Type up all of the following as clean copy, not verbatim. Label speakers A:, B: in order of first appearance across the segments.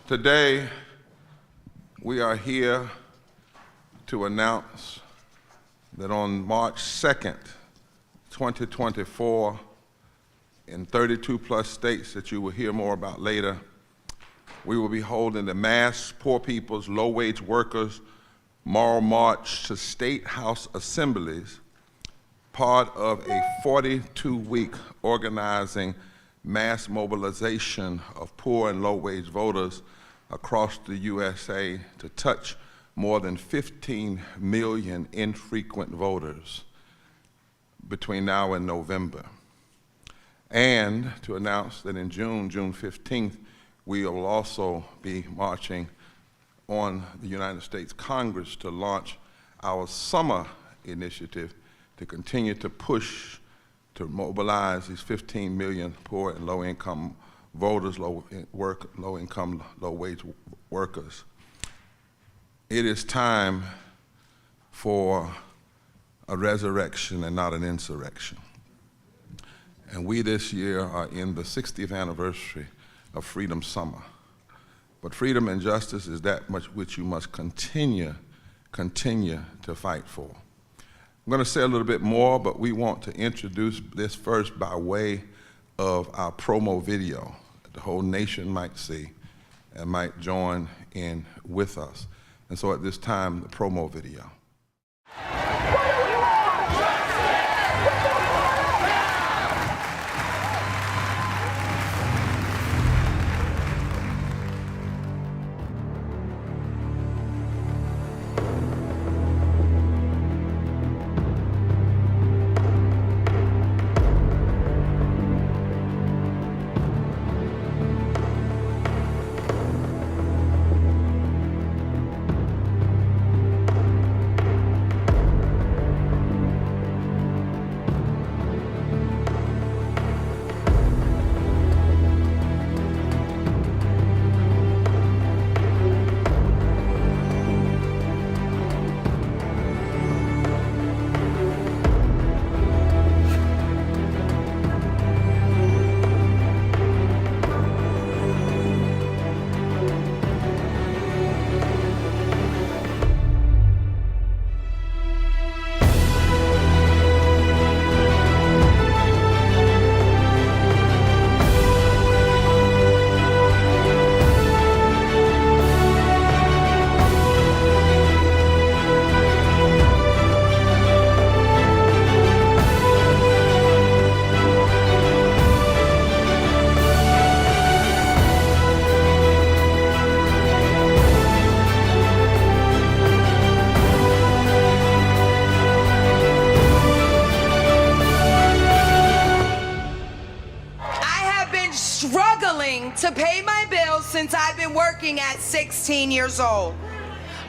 A: Today, we are here to announce that on March 2nd, 2024, in 32 plus states that you will hear more about later, we will be holding the Mass Poor People's Low-Wage Workers Moral March to State House Assemblies, part of a 42-week organizing mass mobilization of poor and low-wage voters across the USA to touch more than 15 million infrequent voters between now and November. And to announce that in June 15th, we will also be marching on the United States Congress to launch our summer initiative to continue to push to mobilize these 15 million poor and low-income voters, low-income, low-wage workers. It is time for a resurrection and not an insurrection. And we this year are in the 60th anniversary of Freedom Summer. But freedom and justice is that much which you must continue to fight for. I'm going to say a little bit more, but we want to introduce this first by way of our promo video that the whole nation might see and might join in with us. And so at this time, the promo video.
B: To pay my bills since I've been working at 16 years old.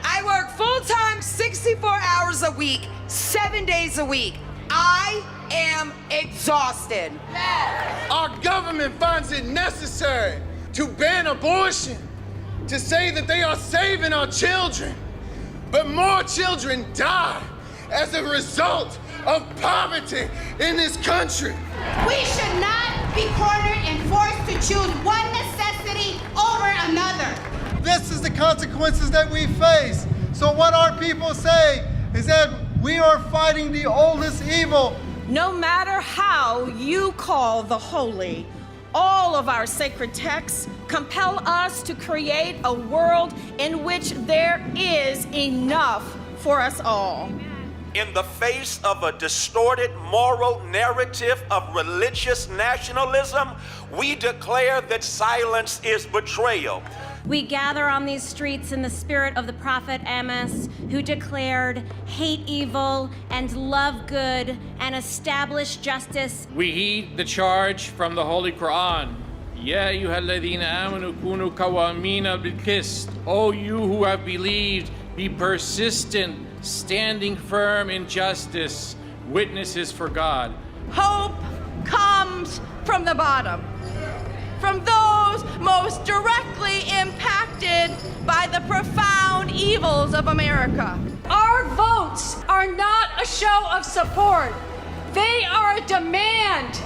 B: I work full-time 64 hours a week, 7 days a week. I am exhausted.
C: Our government finds it necessary to ban abortion, to say that they are saving our children. But more children die as a result of poverty in this country.
D: We should not be cornered and forced to choose one necessity over another.
E: This is the consequences that we face. So what our people say is that we are fighting the oldest evil.
F: No matter how you call the holy, all of our sacred texts compel us to create a world in which there is enough for us all.
G: In the face of a distorted moral narrative of religious nationalism, we declare that silence is betrayal.
H: We gather on these streets in the spirit of the prophet Amos, who declared, hate evil and love good and establish justice.
I: We heed the charge from the Holy Quran. Ya ayyuhalladhina amanu kunu qawwamina bil qist. O you who have believed, be persistent, standing firm in justice, witnesses for God.
F: Hope comes from the bottom, from those most directly impacted by the profound evils of America.
J: Our votes are not a show of support. They are a demand.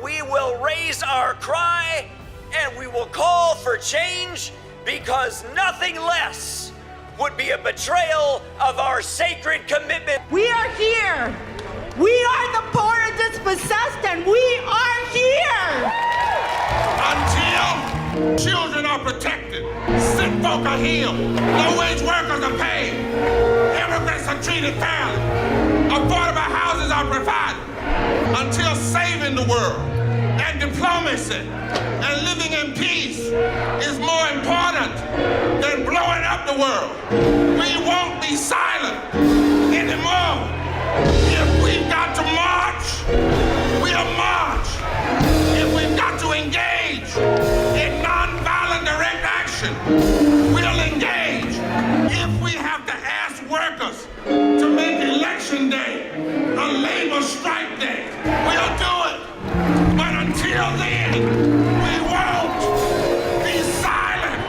G: We will raise our cry and we will call for change because nothing less would be a betrayal of our sacred commitment.
D: We are here. We are the poor and dispossessed, and we are here.
A: Until children are protected, sick folk are healed, low-wage workers are paid, immigrants are treated fairly, affordable houses are provided, until saving the world and diplomacy and living in peace is more important than blowing up the world. We won't be silent anymore. If we've got to march, we'll march. If we've got to engage in nonviolent direct action, we'll engage. If we have to ask workers to make election day a labor strike day, we'll do it. But until then, we won't be silent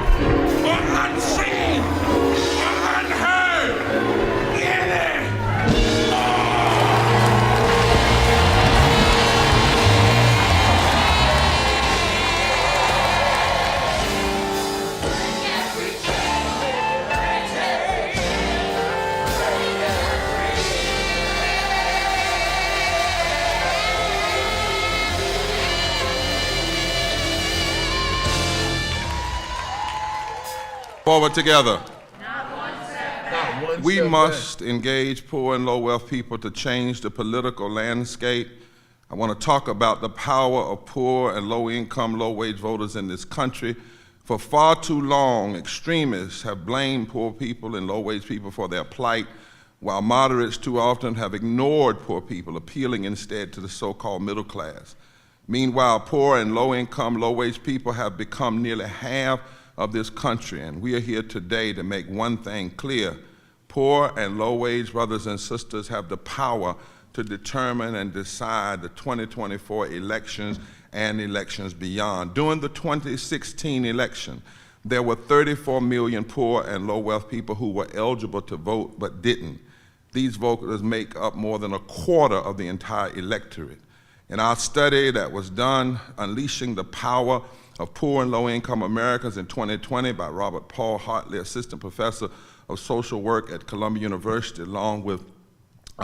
A: or unseen or unheard anymore. Forward together. We must engage poor and low-wealth people to change the political landscape. I want to talk about the power of poor and low-income, low-wage voters in this country. For far too long, extremists have blamed poor people and low-wage people for their plight, while moderates too often have ignored poor people, appealing instead to the so-called middle class. Meanwhile, poor and low-income, low-wage people have become nearly half of this country, and we are here today to make one thing clear. Poor and low-wage brothers and sisters have the power to determine and decide the 2024 elections and elections beyond. During the 2016 election, there were 34 million poor and low-wealth people who were eligible to vote but didn't. These voters make up more than a quarter of the entire electorate. In our study that was done, Unleashing the Power of Poor and Low-Income Americans in 2020 by Robert Paul Hartley, Assistant Professor of Social Work at Columbia University, along with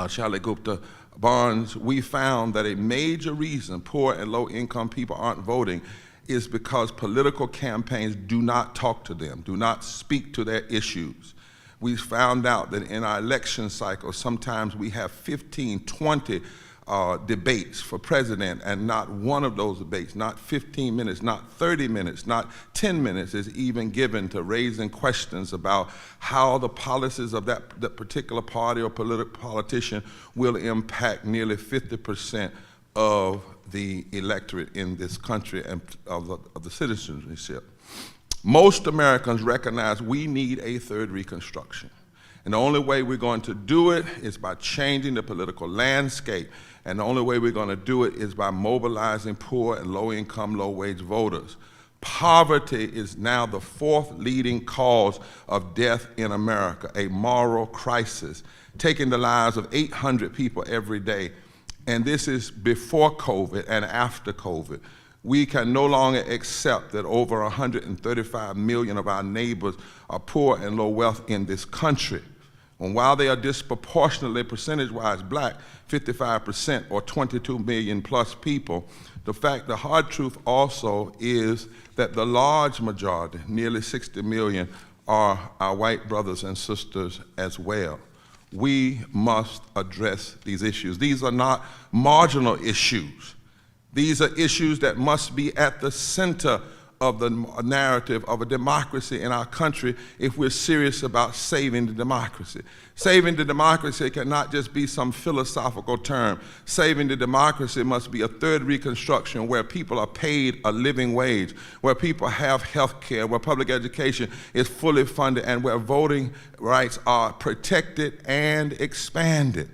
A: Charlie Gupta Barnes, we found that a major reason poor and low-income people aren't voting is because political campaigns do not talk to them, do not speak to their issues. We found out that in our election cycle, sometimes we have 15, 20 debates for president, and not one of those debates, not 15 minutes, not 30 minutes, not 10 minutes is even given to raising questions about how the policies of that particular party or politician will impact nearly 50% of the electorate in this country and of the citizenship. Most Americans recognize we need a third Reconstruction. And the only way we're going to do it is by changing the political landscape. And the only way we're going to do it is by mobilizing poor and low-income, low-wage voters. Poverty is now the fourth leading cause of death in America, a moral crisis, taking the lives of 800 people every day. And this is before COVID and after COVID. We can no longer accept that over 135 million of our neighbors are poor and low wealth in this country. And while they are disproportionately percentage-wise black, 55% or 22 million plus people, the hard truth also is that the large majority, nearly 60 million, are our white brothers and sisters as well. We must address these issues. These are not marginal issues. These are issues that must be at the center of the narrative of a democracy in our country if we're serious about saving the democracy. Saving the democracy cannot just be some philosophical term. Saving the democracy must be a third Reconstruction where people are paid a living wage, where people have health care, where public education is fully funded, and where voting rights are protected and expanded.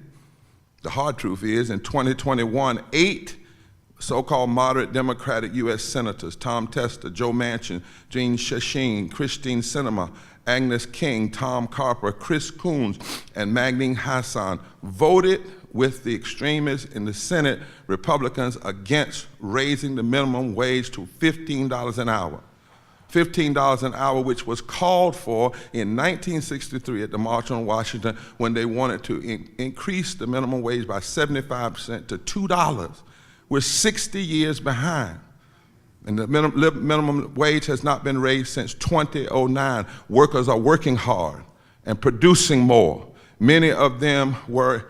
A: The hard truth is, in 2021, 8 so-called moderate Democratic U.S. senators, Tom Tester, Joe Manchin, Jeanne Shaheen, Christine Sinema, Agnes King, Tom Carper, Chris Coons, and Magdalene Hassan, voted with the extremists in the Senate, Republicans, against raising the minimum wage to $15 an hour. $15 an hour, which was called for in 1963 at the March on Washington when they wanted to increase the minimum wage by 75% to $2. We're 60 years behind. And the minimum wage has not been raised since 2009. Workers are working hard and producing more. Many of them were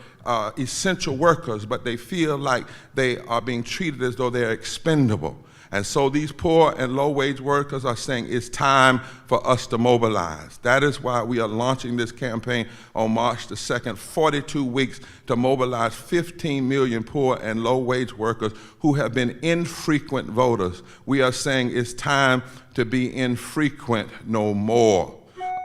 A: essential workers, but they feel like they are being treated as though they're expendable. And so these poor and low-wage workers are saying it's time for us to mobilize. That is why we are launching this campaign on March the 2nd, 42 weeks to mobilize 15 million poor and low-wage workers who have been infrequent voters. We are saying it's time to be infrequent no more.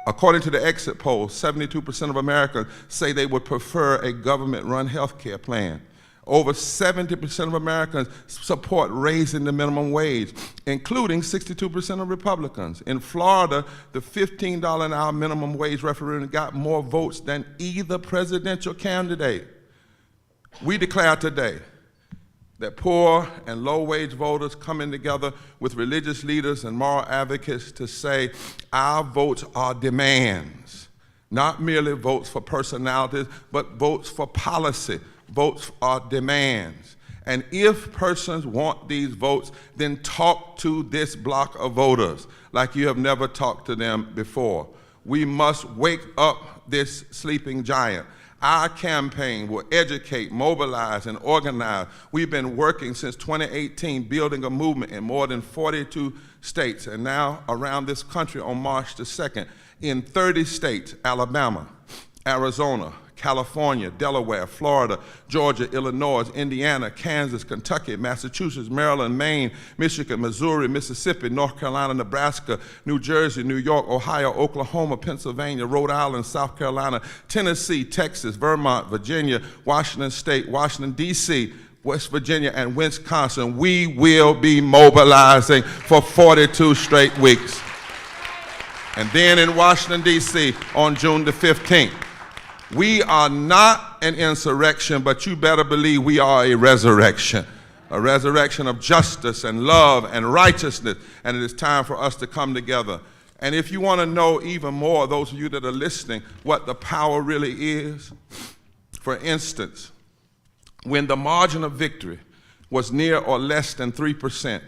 A: According to the exit poll, 72% of Americans say they would prefer a government-run health care plan. Over 70% of Americans support raising the minimum wage, including 62% of Republicans. In Florida, the $15 an hour minimum wage referendum got more votes than either presidential candidate. We declare today that poor and low-wage voters coming together with religious leaders and moral advocates to say our votes are demands, not merely votes for personalities, but votes for policy. Votes are demands. And if persons want these votes, then talk to this block of voters like you have never talked to them before. We must wake up this sleeping giant. Our campaign will educate, mobilize, and organize. We've been working since 2018, building a movement in more than 42 states, and now around this country on March the 2nd, in 30 states, Alabama, Arizona, California, Delaware, Florida, Georgia, Illinois, Indiana, Kansas, Kentucky, Massachusetts, Maryland, Maine, Michigan, Missouri, Mississippi, North Carolina, Nebraska, New Jersey, New York, Ohio, Oklahoma, Pennsylvania, Rhode Island, South Carolina, Tennessee, Texas, Vermont, Virginia, Washington State, Washington, D.C., West Virginia, and Wisconsin. We will be mobilizing for 42 straight weeks. And then in Washington, D.C. on June the 15th. We are not an insurrection, but you better believe we are a resurrection of justice and love and righteousness, and it is time for us to come together. And if you want to know even more, those of you that are listening, what the power really is, for instance, when the margin of victory was near or less than 3%,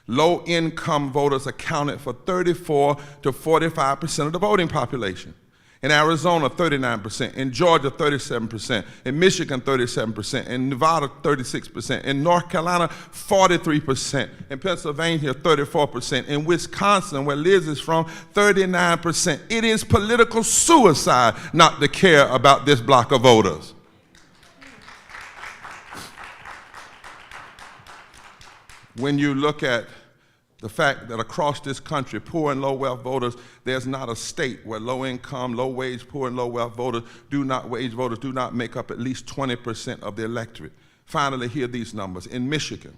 A: low-income voters accounted for 34 to 45% of the voting population. In Arizona, 39%. In Georgia, 37%. In Michigan, 37%. In Nevada, 36%. In North Carolina, 43%. In Pennsylvania, 34%. In Wisconsin, where Liz is from, 39%. It is political suicide not to care about this block of voters. When you look at the fact that across this country, poor and low-wealth voters, there's not a state where low-income, low-wage, poor and low-wealth voters do not make up at least 20% of the electorate. Finally, hear these numbers. In Michigan,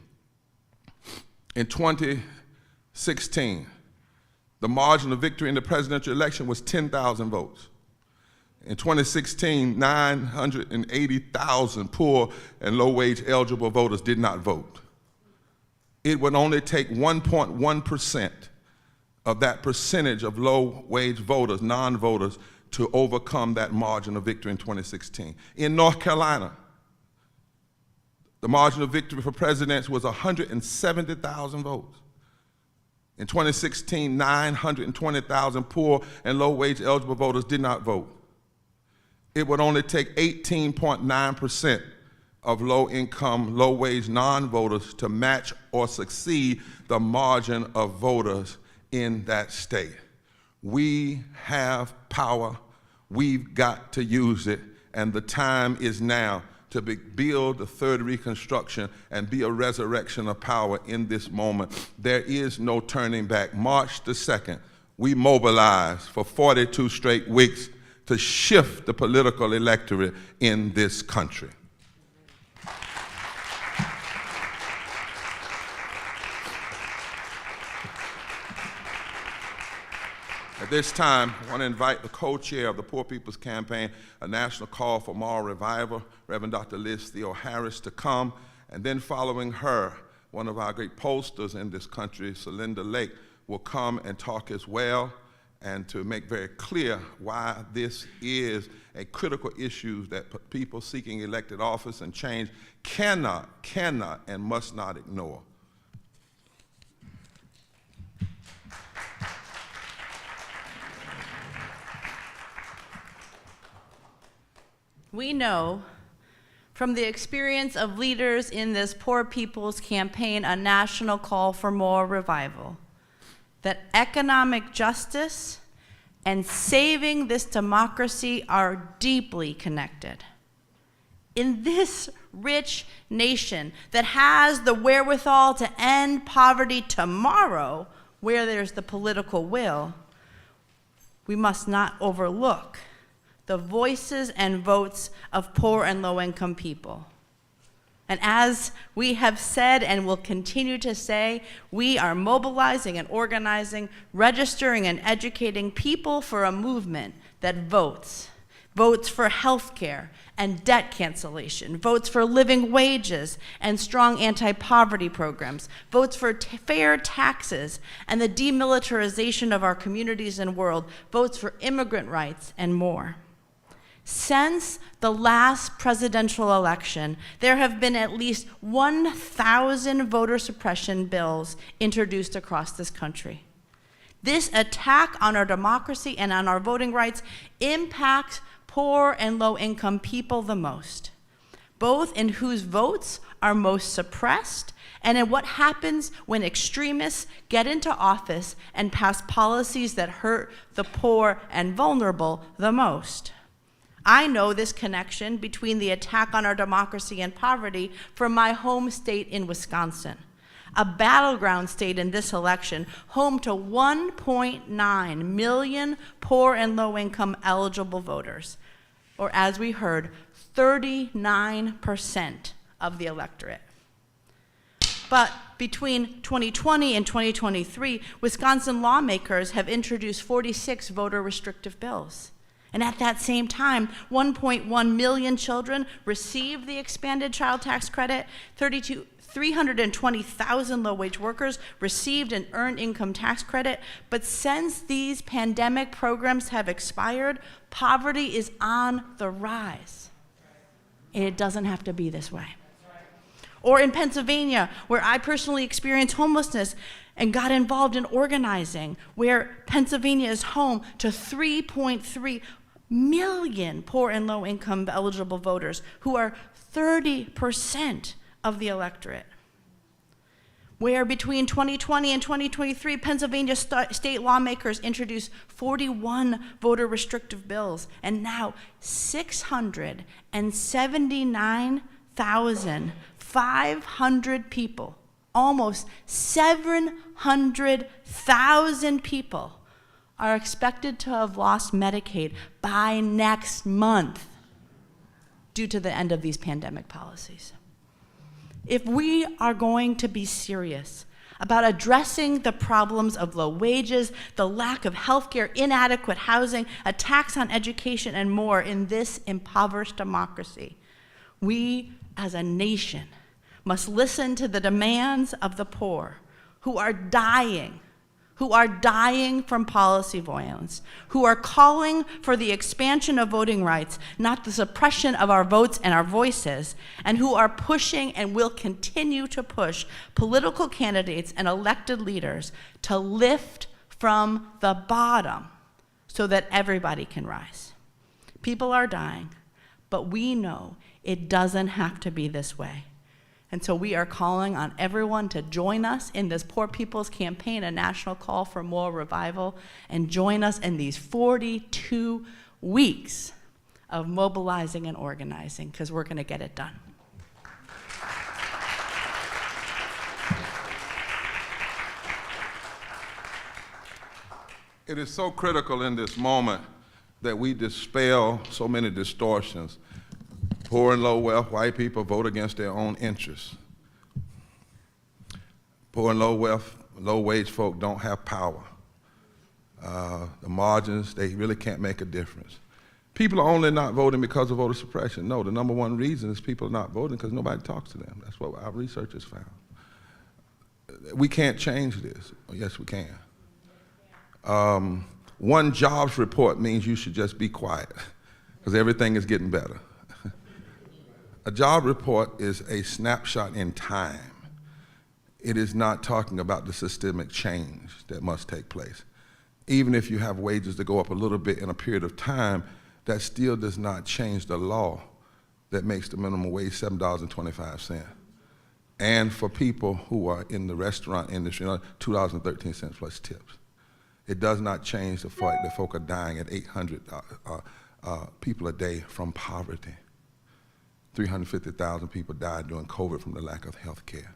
A: in 2016, the margin of victory in the presidential election was 10,000 votes. In 2016, 980,000 poor and low-wage eligible voters did not vote. It would only take 1.1% of that percentage of low-wage voters, non-voters, to overcome that margin of victory in 2016. In North Carolina, the margin of victory for presidents was 170,000 votes. In 2016, 920,000 poor and low-wage eligible voters did not vote. It would only take 18.9% of low-income, low-wage non-voters to match or succeed the margin of voters in that state. We have power. We've got to use it, and the time is now to build the third Reconstruction and be a resurrection of power in this moment. There is no turning back. March the 2nd, we mobilize for 42 straight weeks to shift the political electorate in this country. At this time, I want to invite the co-chair of the Poor People's Campaign, a national call for moral revival, Reverend Dr. Liz Theo-Harris, to come, and then following her, one of our great pollsters in this country, Celinda Lake, will come and talk as well, and to make very clear why this is a critical issue that people seeking elected office and change cannot, and must not ignore.
K: We know from the experience of leaders in this Poor People's Campaign, a national call for more revival, that economic justice and saving this democracy are deeply connected. In this rich nation that has the wherewithal to end poverty tomorrow, where there's the political will, we must not overlook the voices and votes of poor and low-income people. And as we have said and will continue to say, we are mobilizing and organizing, registering and educating people for a movement that votes for health care and debt cancellation, votes for living wages and strong anti-poverty programs, votes for fair taxes and the demilitarization of our communities and world, votes for immigrant rights, and more. Since the last presidential election, there have been at least 1,000 voter suppression bills introduced across this country. This attack on our democracy and on our voting rights impacts poor and low-income people the most, both in whose votes are most suppressed and in what happens when extremists get into office and pass policies that hurt the poor and vulnerable the most. I know this connection between the attack on our democracy and poverty from my home state in Wisconsin, a battleground state in this election, home to 1.9 million poor and low-income eligible voters, or as we heard, 39% of the electorate. But between 2020 and 2023, Wisconsin lawmakers have introduced 46 voter restrictive bills. And at that same time, 1.1 million children received the expanded child tax credit, 320,000 low-wage workers received an earned income tax credit, but since these pandemic programs have expired, poverty is on the rise. And it doesn't have to be this way. Or in Pennsylvania, where I personally experienced homelessness and got involved in organizing, where Pennsylvania is home to 3.3 million poor and low-income eligible voters, who are 30% of the electorate. Where between 2020 and 2023, Pennsylvania state lawmakers introduced 41 voter restrictive bills, and now 679,500 people, almost 700,000 people, are expected to have lost Medicaid by next month due to the end of these pandemic policies. If we are going to be serious about addressing the problems of low wages, the lack of healthcare, inadequate housing, attacks on education, and more in this impoverished democracy, we as a nation must listen to the demands of the poor who are dying from policy violence, who are calling for the expansion of voting rights, not the suppression of our votes and our voices, and who are pushing and will continue to push political candidates and elected leaders to lift from the bottom so that everybody can rise. People are dying, but we know it doesn't have to be this way. And so we are calling on everyone to join us in this Poor People's Campaign, a national call for more revival, and join us in these 42 weeks of mobilizing and organizing, because we're going to get it done.
A: It is so critical in this moment that we dispel so many distortions. Poor and low wealth white people vote against their own interests. Poor and low wealth, low wage folk don't have power. The margins, they really can't make a difference. People are only not voting because of voter suppression. No, the number one reason is people are not voting because nobody talks to them. That's what our research has found. We can't change this. Oh, yes, we can. One jobs report means you should just be quiet because everything is getting better. A job report is a snapshot in time. It is not talking about the systemic change that must take place. Even if you have wages that go up a little bit in a period of time, that still does not change the law that makes the minimum wage $7.25. And for people who are in the restaurant industry, $2.13 plus tips. It does not change the fact that folk are dying at 800 people a day from poverty. 350,000 people died during COVID from the lack of health care.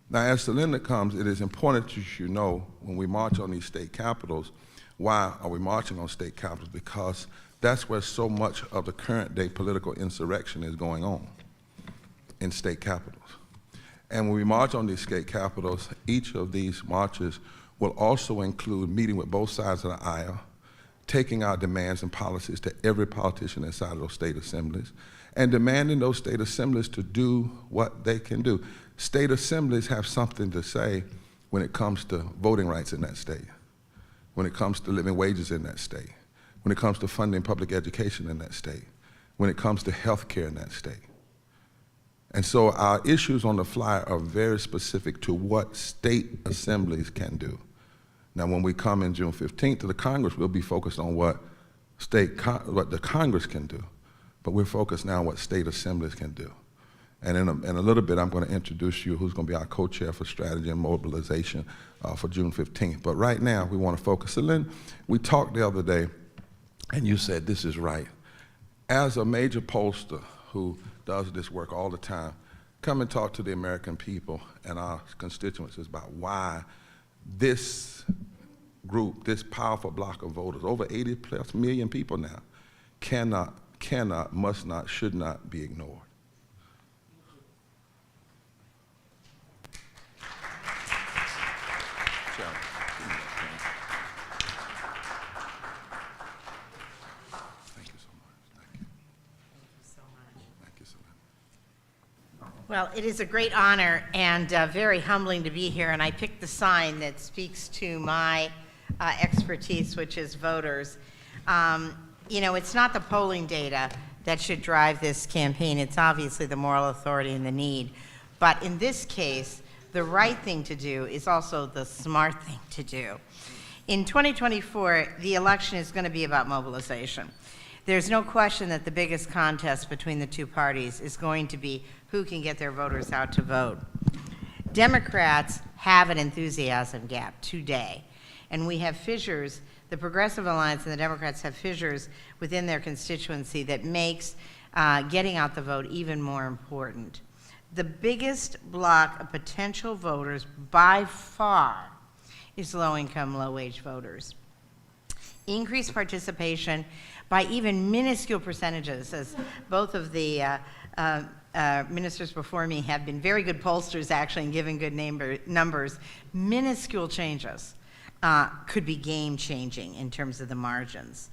A: Now, as the Linda comes, it is important that you know when we march on these state capitals, why are we marching on state capitals? Because that's where so much of the current day political insurrection is going on, in state capitals. And when we march on these state capitals, each of these marches will also include meeting with both sides of the aisle, taking our demands and policies to every politician inside of those state assemblies, and demanding those state assemblies to do what they can do. State assemblies have something to say when it comes to voting rights in that state, when it comes to living wages in that state, when it comes to funding public education in that state, when it comes to health care in that state. And so our issues on the fly are very specific to what state assemblies can do. Now, when we come in June 15th to the Congress, we'll be focused on what the Congress can do. But we're focused now on what state assemblies can do. And in a little bit, I'm going to introduce you who's going to be our co-chair for strategy and mobilization for June 15th. But right now, we want to focus. So Lynn, we talked the other day, and you said this is right. As a major pollster who does this work all the time, come and talk to the American people and our constituencies about why this group, this powerful block of voters, over 80+ million people now, cannot, must not, should not be ignored.
L: Well, it is a great honor and very humbling to be here, and I picked the sign that speaks to my expertise, which is voters. You know, it's not the polling data that should drive this campaign. It's obviously the moral authority and the need. But in this case, the right thing to do is also the smart thing to do. In 2024, the election is going to be about mobilization. There's no question that the biggest contest between the two parties is going to be who can get their voters out to vote. Democrats have an enthusiasm gap today, and we have fissures. The Progressive Alliance and the Democrats have fissures within their constituency that makes getting out the vote even more important. The biggest block of potential voters by far is low-income, low-wage voters. Increased participation by even minuscule percentages, as both of the ministers before me have been very good pollsters actually and giving good numbers, minuscule changes could be game-changing in terms of the margins.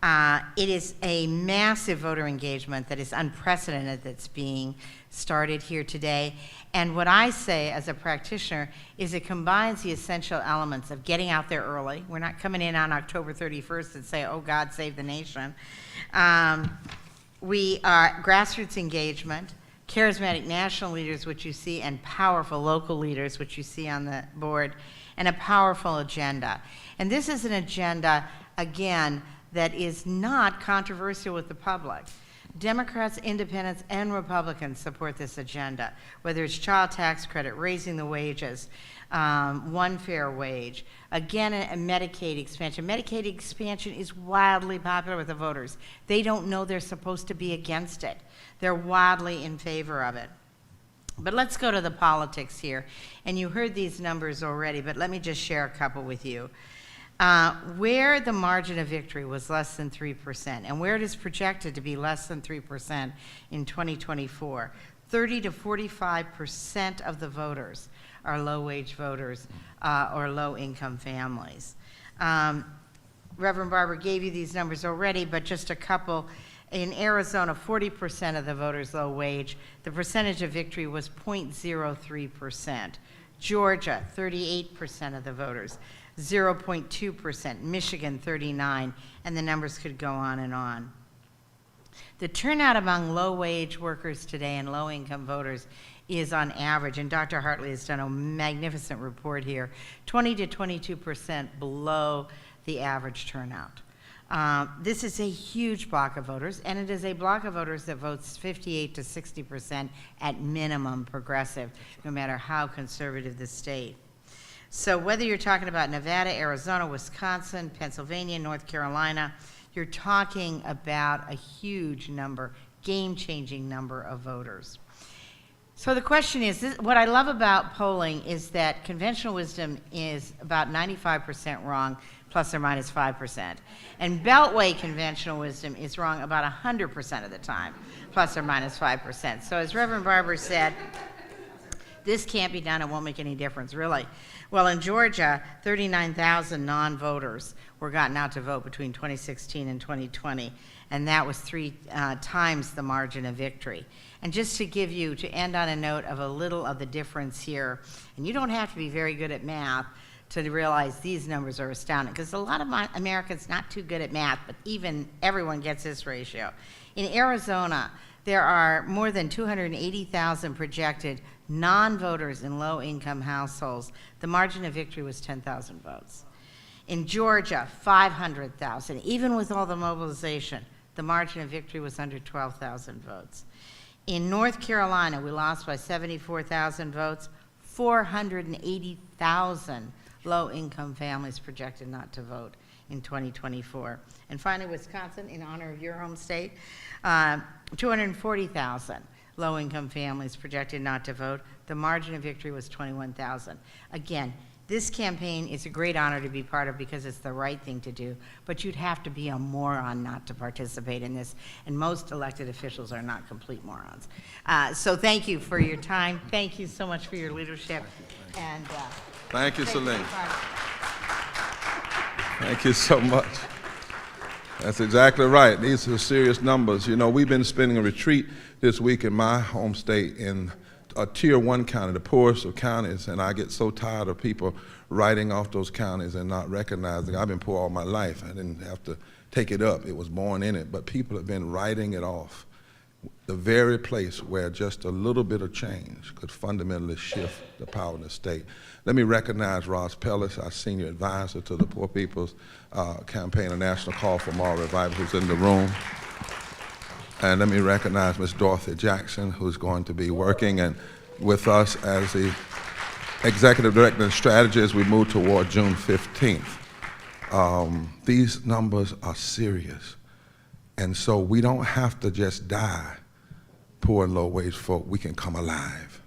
L: It is a massive voter engagement that is unprecedented that's being started here today. And what I say as a practitioner is it combines the essential elements of getting out there early. We're not coming in on October 31st and say, oh God, save the nation. We are grassroots engagement, charismatic national leaders, which you see, and powerful local leaders, which you see on the board, and a powerful agenda. And this is an agenda, again, that is not controversial with the public. Democrats, independents, and Republicans support this agenda, whether it's child tax credit, raising the wages, one fair wage, again, a Medicaid expansion. Medicaid expansion is wildly popular with the voters. They don't know they're supposed to be against it. They're wildly in favor of it. But let's go to the politics here. And you heard these numbers already, but let me just share a couple with you. Where the margin of victory was less than 3%, and where it is projected to be less than 3% in 2024, 30 to 45% of the voters are low-wage voters or low-income families. Reverend Barber gave you these numbers already, but just a couple. In Arizona, 40% of the voters low wage. The percentage of victory was 0.03%. Georgia, 38% of the voters. 0.2%, Michigan 39, and the numbers could go on and on. The turnout among low-wage workers today and low-income voters is on average, and Dr. Hartley has done a magnificent report here, 20 to 22% below the average turnout. This is a huge block of voters, and it is a block of voters that votes 58 to 60% at minimum progressive, no matter how conservative the state. So whether you're talking about Nevada, Arizona, Wisconsin, Pennsylvania, North Carolina, you're talking about a huge number, game-changing number of voters. So the question is, what I love about polling is that conventional wisdom is about 95% wrong, plus or minus 5%. And Beltway conventional wisdom is wrong about 100% of the time, plus or minus 5%. So as Reverend Barber said, this can't be done, it won't make any difference, really. Well, in Georgia, 39,000 non-voters were gotten out to vote between 2016 and 2020, and that was 3 times the margin of victory. And just to give you, to end on a note of a little of the difference here, and you don't have to be very good at math to realize these numbers are astounding, because a lot of Americans not too good at math, but even everyone gets this ratio. In Arizona, there are more than 280,000 projected non-voters in low-income households. The margin of victory was 10,000 votes. In Georgia, 500,000. Even with all the mobilization, the margin of victory was under 12,000 votes. In North Carolina, we lost by 74,000 votes, 480,000 low-income families projected not to vote in 2024. And finally, Wisconsin, in honor of your home state, 240,000 low-income families projected not to vote. The margin of victory was 21,000. Again, this campaign is a great honor to be part of because it's the right thing to do, but you'd have to be a moron not to participate in this, and most elected officials are not complete morons. So thank you for your time. Thank you so much for your leadership. And
A: thank you, Celine. Thank you so much. That's exactly right. These are serious numbers. You know, we've been spending a retreat this week in my home state in a tier 1 county, the poorest of counties, and I get so tired of people writing off those counties and not recognizing. I've been poor all my life. I didn't have to take it up. It was born in it, but people have been writing it off. The very place where just a little bit of change could fundamentally shift the power in the state. Let me recognize Ross Pellis, our senior advisor to the Poor People's Campaign, a national call for moral revival, who's in the room. And let me recognize Ms. Dorothy Jackson, who's going to be working with us as the Executive Director and Strategy as we move toward June 15th. These numbers are serious. And so we don't have to just die, poor and low-wage folk. We can come alive.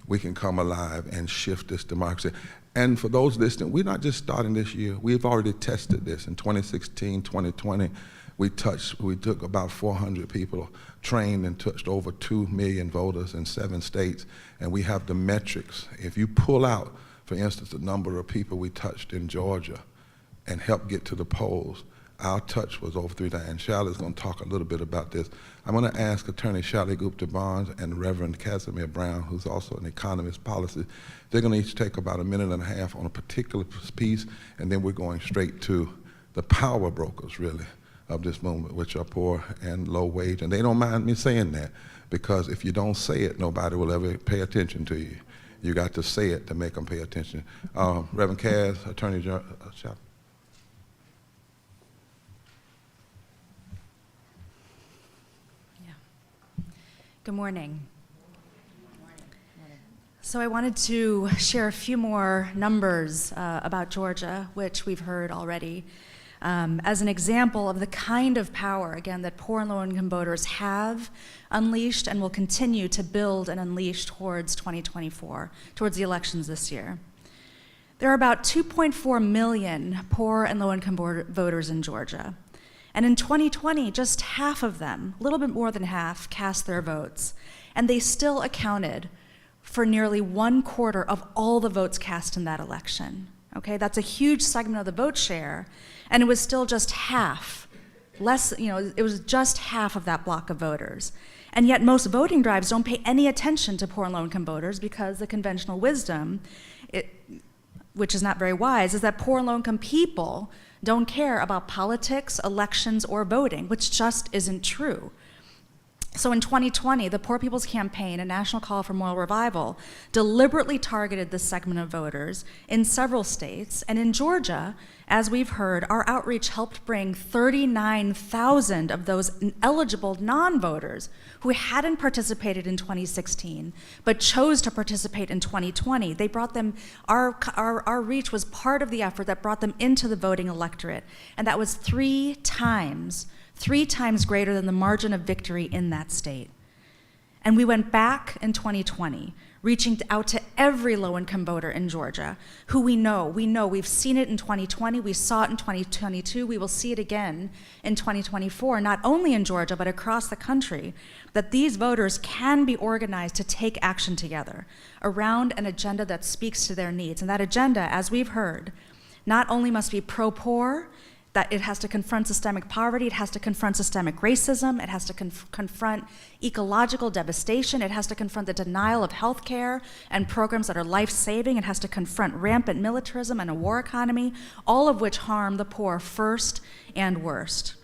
A: We can come alive and shift this democracy. And for those listening, we're not just starting this year. We've already tested this in 2016, 2020. We took about 400 people, trained and touched over 2 million voters in 7 states, and we have the metrics. If you pull out, for instance, the number of people we touched in Georgia and helped get to the polls, our touch was over 3,000. And Shalley's going to talk a little bit about this. I'm going to ask Attorney Shalley Gupta Barnes and Reverend Casimir Brown, who's also an economist policy. They're going to each take about a minute and a half on a particular piece, and then we're going straight to the power brokers, really, of this movement, which are poor and low wage. And they don't mind me saying that, because if you don't say it, nobody will ever pay attention to you. You got to say it to make them pay attention. Reverend Kaz, Attorney General.
M: Good morning. So I wanted to share a few more numbers about Georgia, which we've heard already, as an example of the kind of power, again, that poor and low-income voters have unleashed and will continue to build and unleash towards 2024, towards the elections this year. There are about 2.4 million poor and low-income voters in Georgia. And in 2020, just half of them, a little bit more than half, cast their votes. And they still accounted for nearly 1/4 of all the votes cast in that election. Okay, that's a huge segment of the vote share, and it was still just half, it was just half of that block of voters. And yet most voting drives don't pay any attention to poor and low-income voters because the conventional wisdom, which is not very wise, is that poor and low-income people don't care about politics, elections, or voting, which just isn't true. So in 2020, the Poor People's Campaign, a national call for moral revival, deliberately targeted this segment of voters in several states. And in Georgia, as we've heard, our outreach helped bring 39,000 of those eligible non-voters who hadn't participated in 2016 but chose to participate in 2020. They brought them, our reach was part of the effort that brought them into the voting electorate. And that was three times greater than the margin of victory in that state. And we went back in 2020, reaching out to every low-income voter in Georgia, who we know, we've seen it in 2020, we saw it in 2022, we will see it again in 2024, not only in Georgia, but across the country, that these voters can be organized to take action together around an agenda that speaks to their needs. And that agenda, as we've heard, not only must be pro-poor, that it has to confront systemic poverty, it has to confront systemic racism, it has to confront ecological devastation, it has to confront the denial of health care and programs that are life-saving, it has to confront rampant militarism and a war economy, all of which harm the poor first and worst.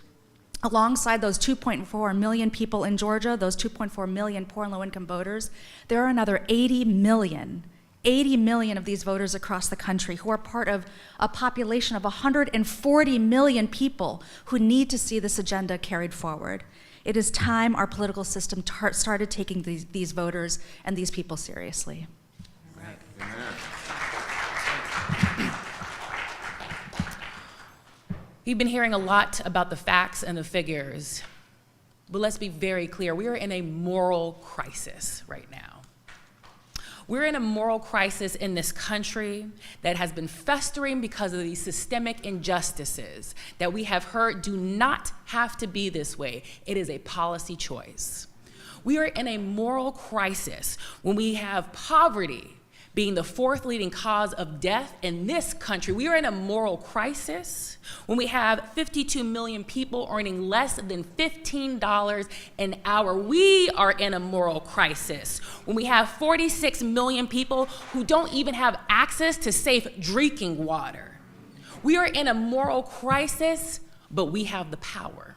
M: Alongside those 2.4 million people in Georgia, those 2.4 million poor and low-income voters, there are another 80 million of these voters across the country who are part of a population of 140 million people who need to see this agenda carried forward. It is time our political system started taking these voters and these people seriously.
A: Amen.
N: We've been hearing a lot about the facts and the figures, but let's be very clear. We are in a moral crisis right now. We're in a moral crisis in this country that has been festering because of these systemic injustices that we have heard do not have to be this way. It is a policy choice. We are in a moral crisis when we have poverty being the fourth leading cause of death in this country. We are in a moral crisis when we have 52 million people earning less than $15 an hour. We are in a moral crisis when we have 46 million people who don't even have access to safe drinking water. We are in a moral crisis, but we have the power.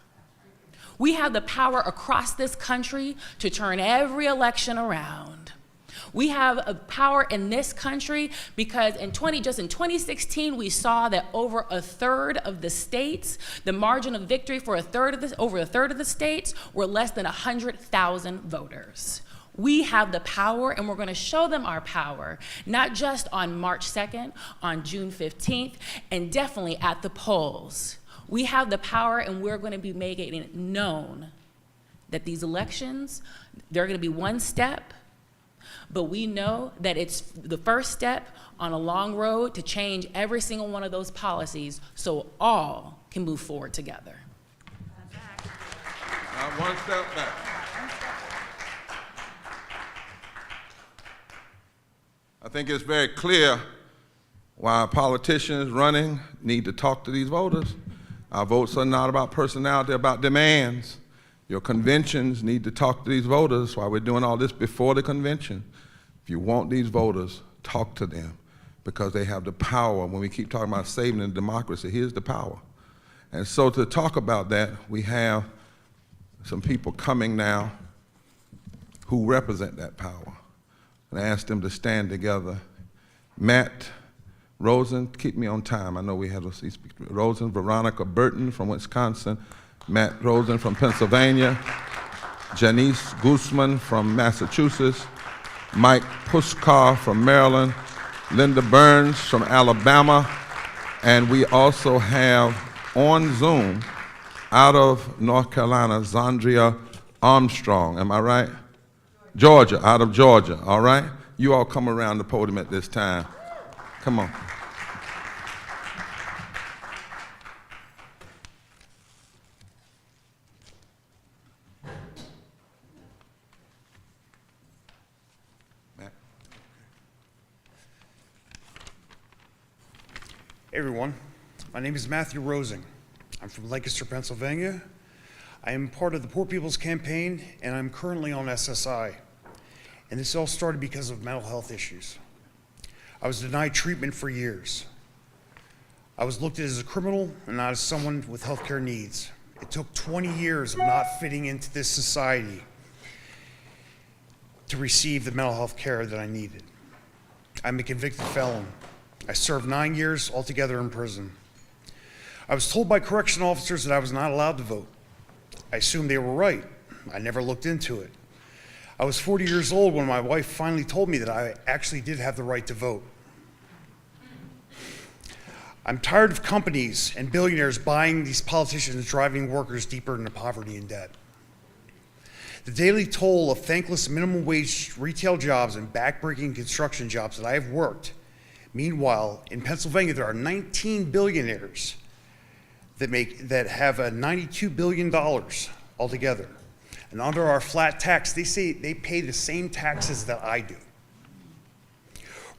N: We have the power across this country to turn every election around. We have a power in this country because just in 2016, we saw that over a third of the states, the margin of victory for over a third of the states were less than 100,000 voters. We have the power, and we're going to show them our power, not just on March 2nd, on June 15th, and definitely at the polls. We have the power, and we're going to be making it known that these elections, they're going to be one step, but we know that it's the first step on a long road to change every single one of those policies so all can move forward together.
A: One step back. I think it's very clear why politicians running need to talk to these voters. Our votes are not about personality, they're about demands. Your conventions need to talk to these voters. Why we're doing all this before the convention. If you want these voters, talk to them because they have the power. When we keep talking about saving the democracy, here's the power. And so to talk about that, we have some people coming now who represent that power. And I asked them to stand together. Matt Rosen, keep me on time. I know we have those Rosen, Veronica Burton from Wisconsin, Matt Rosen from Pennsylvania, Janice Guzman from Massachusetts, Mike Puskar from Maryland, Linda Burns from Alabama, and we also have on Zoom out of North Carolina, Zandria Armstrong, am I right? Georgia, out of Georgia, all right? You all come around the podium at this time. Come on.
O: Hey everyone, my name is Matthew Rosen. I'm from Lancaster, Pennsylvania. I am part of the Poor People's Campaign, and I'm currently on SSI. And this all started because of mental health issues. I was denied treatment for years. I was looked at as a criminal and not as someone with healthcare needs. It took 20 years of not fitting into this society to receive the mental health care that I needed. I'm a convicted felon. I served 9 years altogether in prison. I was told by correctional officers that I was not allowed to vote. I assumed they were right. I never looked into it. I was 40 years old when my wife finally told me that I actually did have the right to vote. I'm tired of companies and billionaires buying these politicians and driving workers deeper into poverty and debt. The daily toll of thankless minimum wage retail jobs and backbreaking construction jobs that I have worked. Meanwhile, in Pennsylvania, there are 19 billionaires that have a $92 billion altogether. And under our flat tax, they say they pay the same taxes that I do.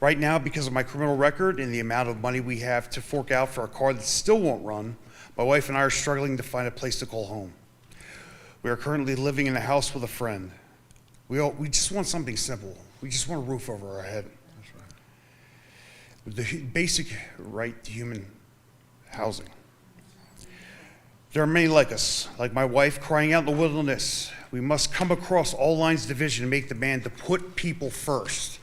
O: Right now, because of my criminal record and the amount of money we have to fork out for a car that still won't run, my wife and I are struggling to find a place to call home. We are currently living in a house with a friend. We just want something simple. We just want a roof over our head. That's right. The basic right to human housing. There are many like us, like my wife, crying out in the wilderness. We must come across all lines of division and make the demand to put people first.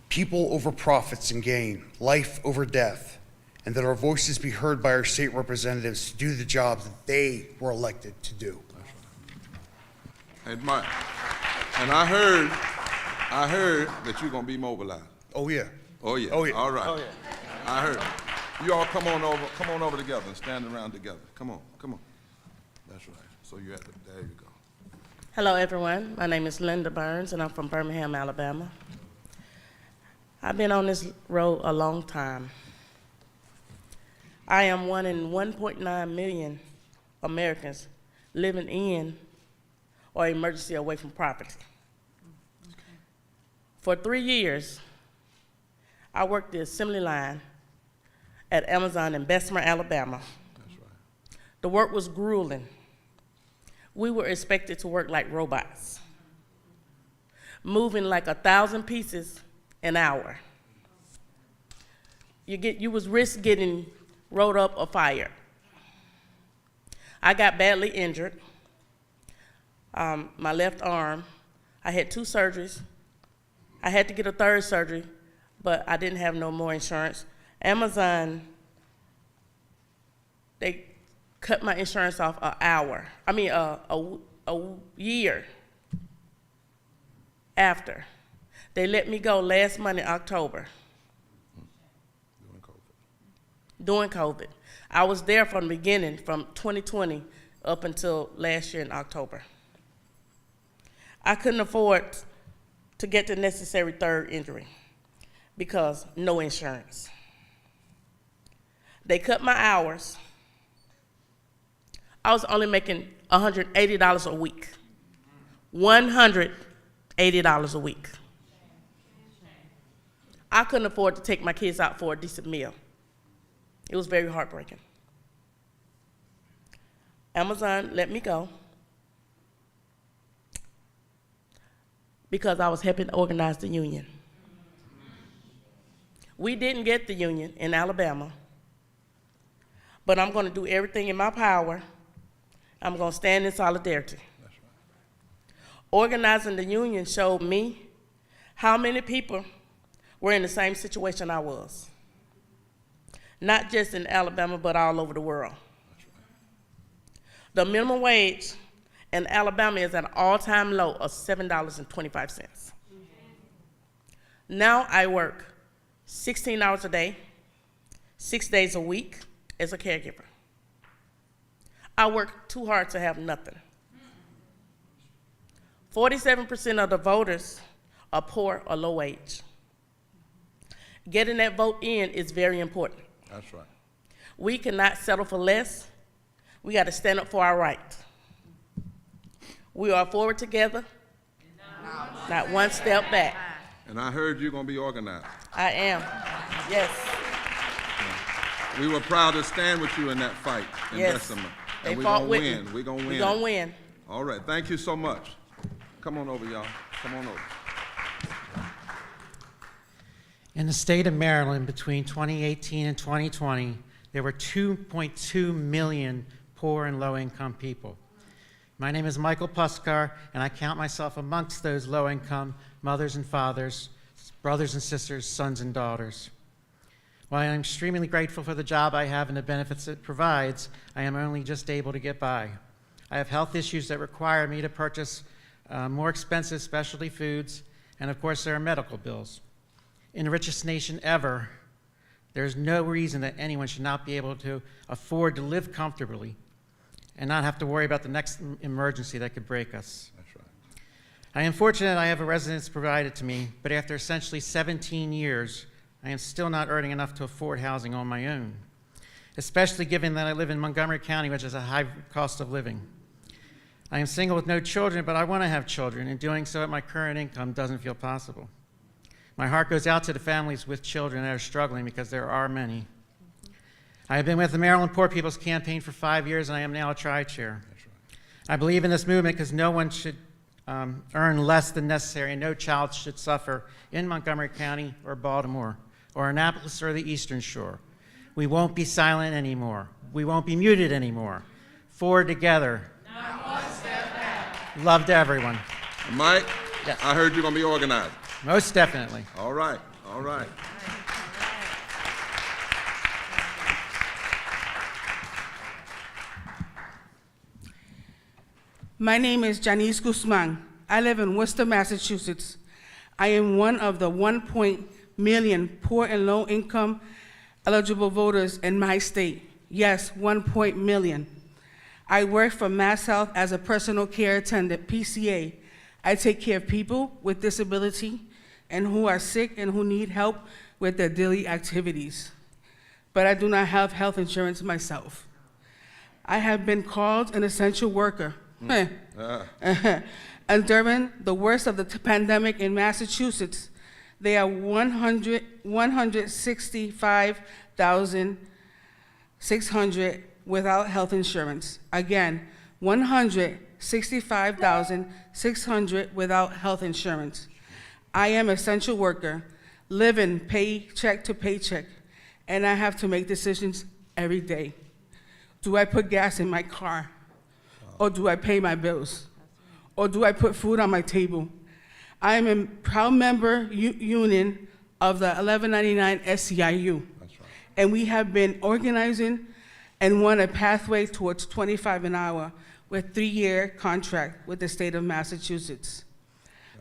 O: People over profits and gain, life over death, and that our voices be heard by our state representatives to do the jobs that they were elected to do.
A: And I heard that you're gonna be mobilized.
O: Oh yeah.
A: Oh yeah.
O: Oh yeah.
A: All right.
O: Oh yeah.
A: I heard. You all come on over together and stand around together. Come on. That's right. So you're at there you go.
P: Hello everyone, my name is Linda Burns and I'm from Birmingham, Alabama. I've been on this road a long time. I am one in 1.9 million Americans living in or emergency away from property. For 3 years, I worked the assembly line at Amazon in Bessemer, Alabama.
A: That's right.
P: The work was grueling. We were expected to work like robots, moving like 1,000 pieces an hour. You was risk getting rolled up or fired. I got badly injured. My left arm, I had 2 surgeries. I had to get a 3rd surgery, but I didn't have no more insurance. Amazon, they cut my insurance off a year after. They let me go last month in October. During COVID. I was there from the beginning, from 2020 up until last year in October. I couldn't afford to get the necessary 3rd injury because no insurance. They cut my hours. I was only making $180 a week. $180 a week. I couldn't afford to take my kids out for a decent meal. It was very heartbreaking. Amazon let me go because I was helping organize the union. We didn't get the union in Alabama, but I'm going to do everything in my power. I'm going to stand in solidarity.
A: That's right.
P: Organizing the union showed me how many people were in the same situation I was. Not just in Alabama, but all over the world.
A: That's right.
P: The minimum wage in Alabama is at an all-time low of $7.25. Now I work 16 hours a day, 6 days a week as a caregiver. I work too hard to have nothing. 47% of the voters are poor or low wage. Getting that vote in is very important.
A: That's right.
P: We cannot settle for less. We got to stand up for our right. We are forward together, not one step back.
A: And I heard you're going to be organized.
P: I am, yes.
A: We were proud to stand with you in that fight in
P: Yes.
A: Bessemer.
P: They
A: And we're
P: fought
A: going to
P: with
A: win.
P: me.
A: We're going to win.
P: We're going to win.
A: All right. Thank you so much. Come on over, y'all. Come on over.
Q: In the state of Maryland, between 2018 and 2020, there were 2.2 million poor and low-income people. My name is Michael Puskar, and I count myself amongst those low-income mothers and fathers, brothers and sisters, sons and daughters. While I am extremely grateful for the job I have and the benefits it provides, I am only just able to get by. I have health issues that require me to purchase more expensive specialty foods, and of course there are medical bills. In the richest nation ever, there's no reason that anyone should not be able to afford to live comfortably and not have to worry about the next emergency that could break us.
A: That's right.
Q: I am fortunate I have a residence provided to me, but after essentially 17 years, I am still not earning enough to afford housing on my own, especially given that I live in Montgomery County, which has a high cost of living. I am single with no children, but I want to have children, and doing so at my current income doesn't feel possible. My heart goes out to the families with children that are struggling, because there are many. I have been with the Maryland Poor People's Campaign for 5 years, and I am now a tri-chair. I believe in this movement because no one should earn less than necessary, and no child should suffer in Montgomery County or Baltimore or Annapolis or the Eastern Shore. We won't be silent anymore. We won't be muted anymore. Forward together.
C: Not one step back.
Q: Love to everyone.
A: Mike,
Q: yes.
A: I heard you're going to be organized.
Q: Most definitely.
A: All right, all right.
R: My name is Janice Guzman. I live in Worcester, Massachusetts. I am one of the 1 million poor and low-income eligible voters in my state. Yes, 1 million. I work for MassHealth as a personal care attendant, PCA. I take care of people with disability and who are sick and who need help with their daily activities. But I do not have health insurance myself. I have been called an essential worker. And during the worst of the pandemic in Massachusetts, there are 165,600 without health insurance. Again, 165,600 without health insurance. I am an essential worker, living paycheck to paycheck, and I have to make decisions every day. Do I put gas in my car? Or do I pay my bills? Or do I put food on my table? I am a proud member union of the 1199 SEIU.
A: That's right.
R: And we have been organizing and won a pathway towards 25 an hour with 3-year contract with the state of Massachusetts.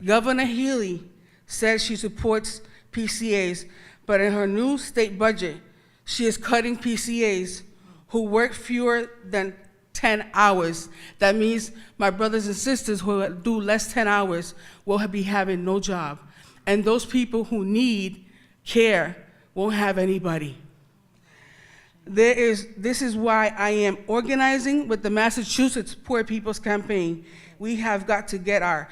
R: Governor Healy says she supports PCAs, but in her new state budget, she is cutting PCAs who work fewer than 10 hours. That means my brothers and sisters who do less 10 hours will be having no job. And those people who need care won't have anybody. This is why I am organizing with the Massachusetts Poor People's Campaign. We have got to get our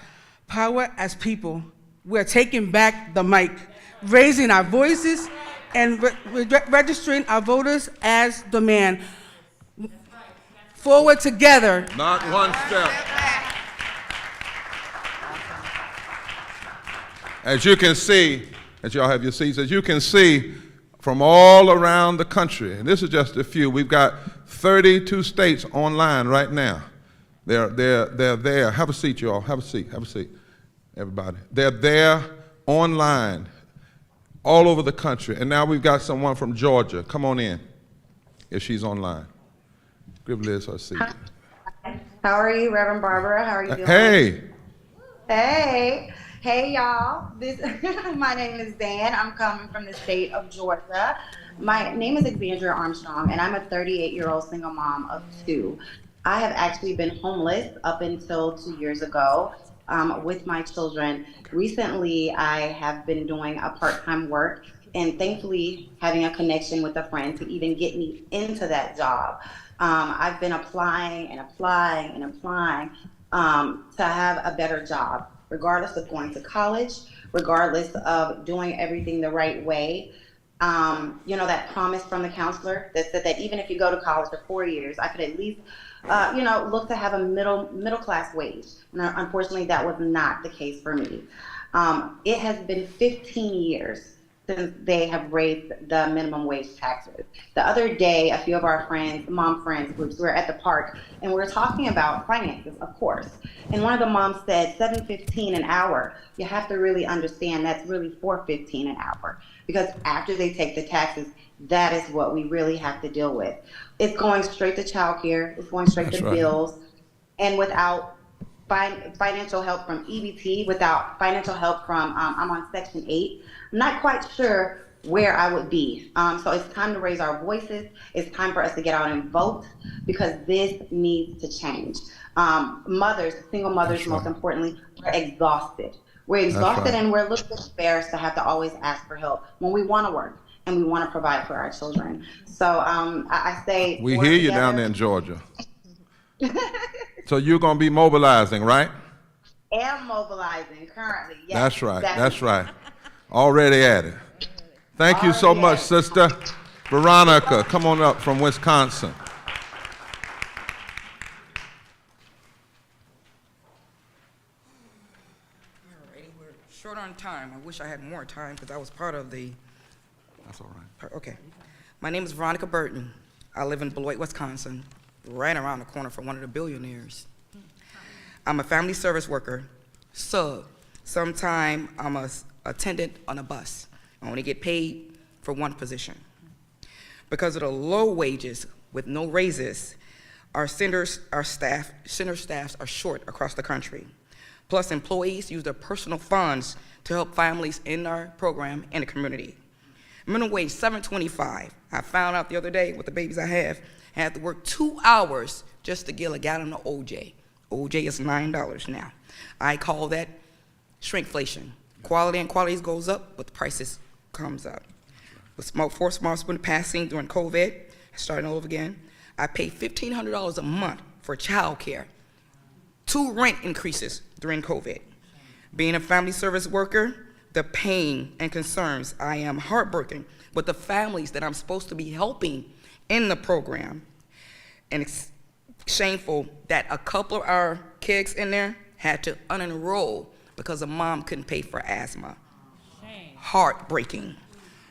R: power as people. We're taking back the mic, raising our voices, and registering our voters as the man. Forward together.
A: Not one step. As you can see, as y'all have your seats, as you can see from all around the country, and this is just a few, we've got 32 states online right now. They're there. Have a seat, y'all. Have a seat. Have a seat, everybody. They're there online all over the country. And now we've got someone from Georgia. Come on in, if she's online. Give Liz her seat.
S: Hi. How are you, Reverend Barbara? How are you doing?
A: Hey.
S: Hey. Hey, y'all. My name is Dan. I'm coming from the state of Georgia. My name is Xandria Armstrong, and I'm a 38-year-old single mom of 2. I have actually been homeless up until 2 years ago with my children. Recently, I have been doing a part-time work and thankfully having a connection with a friend to even get me into that job. I've been applying and applying and applying to have a better job, regardless of going to college, regardless of doing everything the right way. You know, that promise from the counselor that said that even if you go to college for 4 years, I could at least, look to have a middle class wage. And unfortunately, that was not the case for me. It has been 15 years since they have raised the minimum wage taxes. The other day, a few of our friends, mom friends groups, were at the park and we were talking about finances, of course. And one of the moms said $7.15 an hour. You have to really understand that's really $4.15 an hour, because after they take the taxes, that is what we really have to deal with. It's going straight to childcare, it's going straight to bills, and without financial help from EBT, without financial help from, I'm on Section 8, I'm not quite sure where I would be. So it's time to raise our voices. It's time for us to get out and vote, because this needs to change. Mothers, single mothers, most importantly, are exhausted. We're exhausted and we're a little bit embarrassed to have to always ask for help when we want to work and we want to provide for our children. So I say—
A: We hear you down there in Georgia. So you're going to be mobilizing, right?
S: Am mobilizing currently, yes.
A: That's right,
S: exactly.
A: that's right. Already at it. Thank you so much, sister. Veronica, come on up from Wisconsin.
T: Alrighty, we're short on time. I wish I had more time because I was part of the—
A: That's all right.
T: Okay. My name is Veronica Burton. I live in Beloit, Wisconsin, right around the corner from one of the billionaires. I'm a family service worker, sub. Sometime I'm a attendant on a bus. I only get paid for one position. Because of the low wages with no raises, our center staffs are short across the country. Plus, employees use their personal funds to help families in our program and the community. Minimum wage, $7.25. I found out the other day with the babies I had to work 2 hours just to get a gallon of OJ. OJ is $9 now. I call that shrinkflation. Quality and qualities goes up, but the prices comes up. With four small student passing during COVID, starting over again, I pay $1,500 a month for childcare. 2 rent increases during COVID. Being a family service worker, the pain and concerns, I am heartbroken with the families that I'm supposed to be helping in the program. And it's shameful that a couple of our kids in there had to unenroll because a mom couldn't pay for asthma. Shame. Heartbreaking.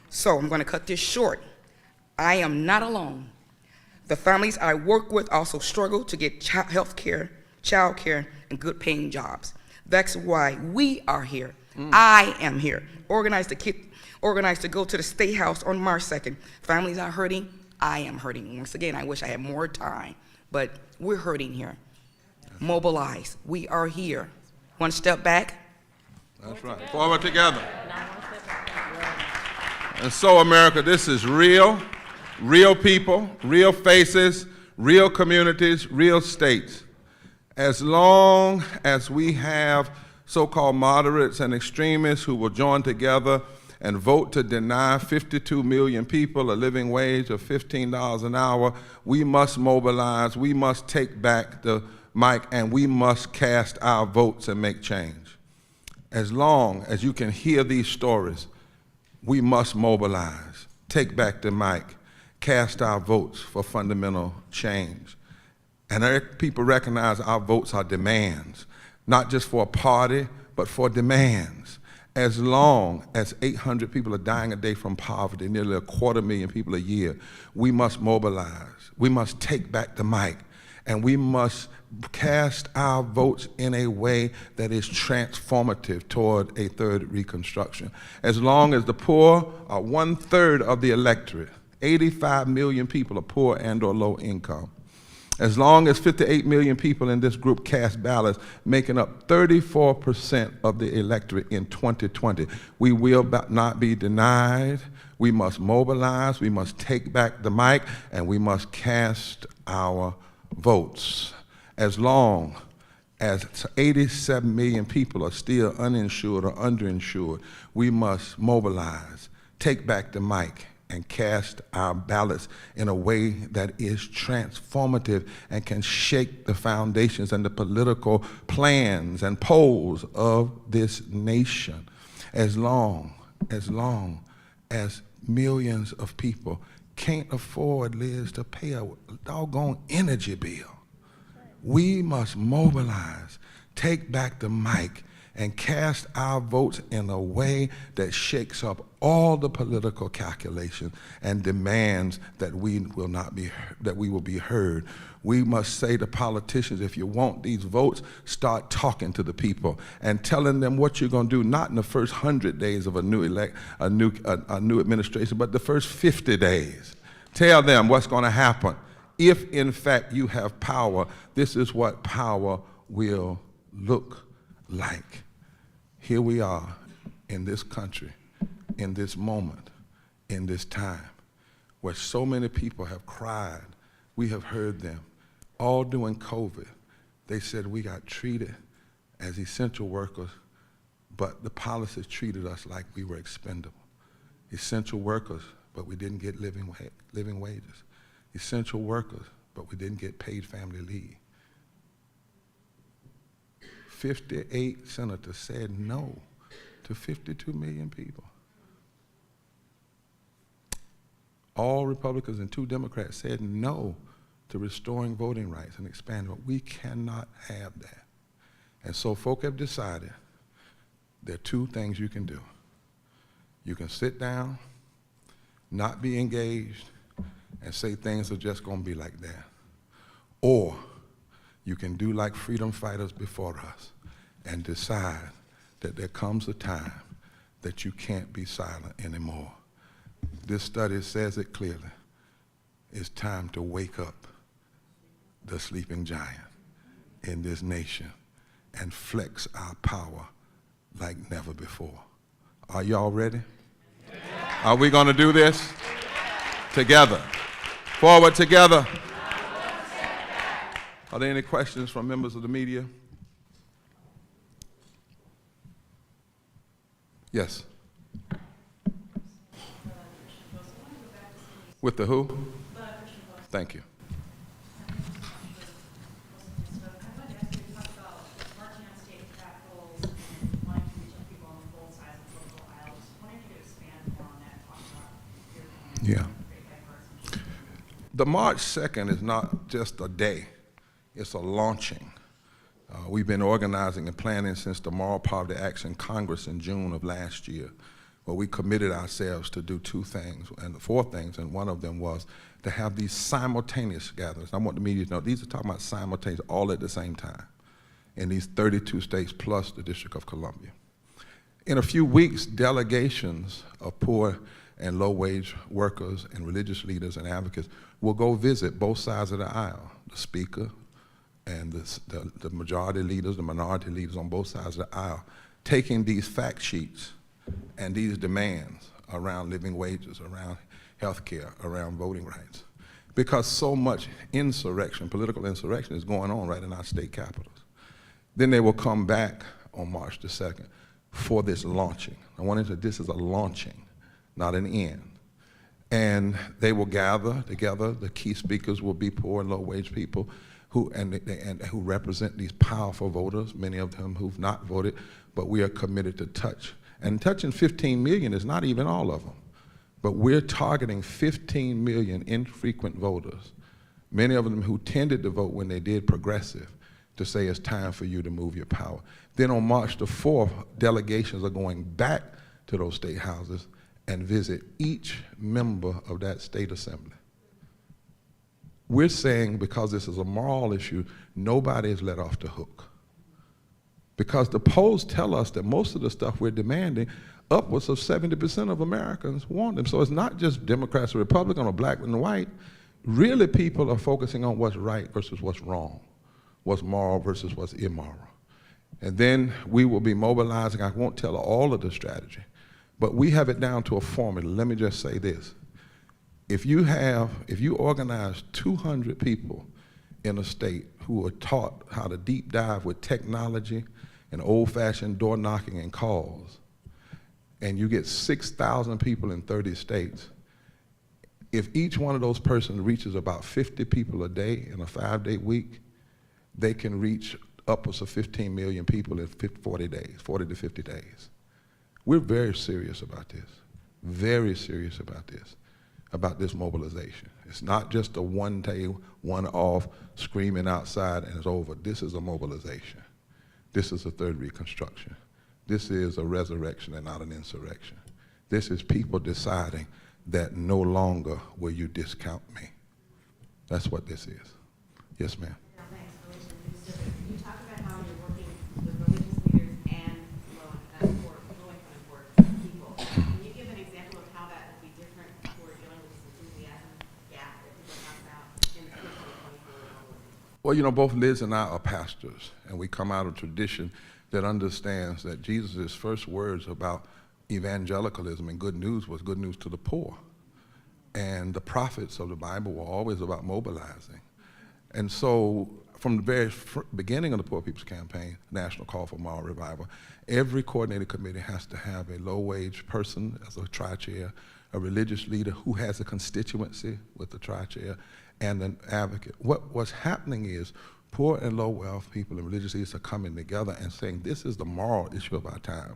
T: So I'm going to cut this short. I am not alone. The families I work with also struggle to get health care, child care, and good paying jobs. That's why we are here. I am here. Organized to go to the State House on March 2nd. Families are hurting. I am hurting. Once again, I wish I had more time, but we're hurting here. Mobilize. We are here. One step back.
A: That's right. Forward together. And so, America, this is real people, real faces, real communities, real states. As long as we have so-called moderates and extremists who will join together and vote to deny 52 million people a living wage of $15 an hour, we must mobilize, we must take back the mic, and we must cast our votes and make change. As long as you can hear these stories, we must mobilize, take back the mic, cast our votes for fundamental change. And our people recognize our votes are demands, not just for a party, but for demands. As long as 800 people are dying a day from poverty, nearly 250,000 people a year, we must mobilize. We must take back the mic, and we must cast our votes in a way that is transformative toward a third Reconstruction. As long as the poor are 1/3 of the electorate, 85 million people are poor and or low income. As long as 58 million people in this group cast ballots, making up 34% of the electorate in 2020, we will not be denied. We must mobilize, we must take back the mic, and we must cast our votes. As long as 87 million people are still uninsured or underinsured, we must mobilize, take back the mic, and cast our ballots in a way that is transformative and can shake the foundations and the political plans and poles of this nation. As long as millions of people can't afford, Liz, to pay a doggone energy bill, we must mobilize, take back the mic, and cast our votes in a way that shakes up all the political calculations and demands that we will be heard. We must say to politicians, if you want these votes, start talking to the people and telling them what you're going to do, not in the first 100 days of a new administration, but the first 50 days. Tell them what's going to happen. If, in fact, you have power, this is what power will look like. Here we are in this country, in this moment, in this time, where so many people have cried. We have heard them. All during COVID, they said we got treated as essential workers, but the policies treated us like we were expendable. Essential workers, but we didn't get living wages. Essential workers, but we didn't get paid family leave. 58 senators said no to 52 million people. All Republicans and 2 Democrats said no to restoring voting rights and expanding it. We cannot have that. And so folk have decided there are 2 things you can do. You can sit down, not be engaged, and say things are just going to be like that. Or you can do like freedom fighters before us and decide that there comes a time that you can't be silent anymore. This study says it clearly. It's time to wake up the sleeping giant in this nation and flex our power like never before. Are y'all ready? Are we going to do this? Together. Forward together. Are there any questions from members of the media? Yes. With the who? Thank you. Yeah. The March 2nd is not just a day, it's a launching. We've been organizing and planning since the Moral Poverty Action Congress in June of last year, where we committed ourselves to do 2 things, and 4 things, and one of them was to have these simultaneous gatherings. I want the media to know these are talking about simultaneous, all at the same time, in these 32 states plus the District of Columbia. In a few weeks, delegations of poor and low-wage workers and religious leaders and advocates will go visit both sides of the aisle, the speaker and the majority leaders, the minority leaders on both sides of the aisle, taking these fact sheets and these demands around living wages, around health care, around voting rights. Because so much insurrection, political insurrection is going on right in our state capitals. Then they will come back on March the 2nd for this launching. I wanted to, this is a launching, not an end. And they will gather together. The key speakers will be poor and low-wage people who represent these powerful voters, many of them who've not voted, but we are committed to touch. And touching 15 million is not even all of them, but we're targeting 15 million infrequent voters, many of them who tended to vote when they did progressive, to say it's time for you to move your power. Then on March the 4th, delegations are going back to those state houses and visit each member of that state assembly. We're saying, because this is a moral issue, nobody is let off the hook. Because the polls tell us that most of the stuff we're demanding, upwards of 70% of Americans want them. So it's not just Democrats or Republicans or black and white. Really, people are focusing on what's right versus what's wrong, what's moral versus what's immoral. And then we will be mobilizing. I won't tell all of the strategy, but we have it down to a formula. Let me just say this. If you organize 200 people in a state who are taught how to deep dive with technology and old-fashioned door knocking and calls, and you get 6,000 people in 30 states, if each one of those persons reaches about 50 people a day in a 5-day week, they can reach upwards of 15 million people in 40 days, 40 to 50 days. We're very serious about this, very serious about this mobilization. It's not just a one-day, one-off screaming outside and it's over. This is a mobilization. This is a third Reconstruction. This is a resurrection and not an insurrection. This is people deciding that no longer will you discount me. That's what this is. Yes, ma'am.
U: You talk about how you're working with religious leaders and low-income and poor people. Can you give an example of how that will be different for dealing with this enthusiasm gap that people talk about in the 2024?
A: Well, you know, both Liz and I are pastors, and we come out of a tradition that understands that Jesus' first words about evangelicalism and good news was good news to the poor. And the prophets of the Bible were always about mobilizing. And so from the very beginning of the Poor People's Campaign, National Call for Moral Revival, every coordinating committee has to have a low-wage person as a tri-chair, a religious leader who has a constituency with the tri-chair, and an advocate. What was happening is poor and low-wealth people and religious leaders are coming together and saying, this is the moral issue of our time.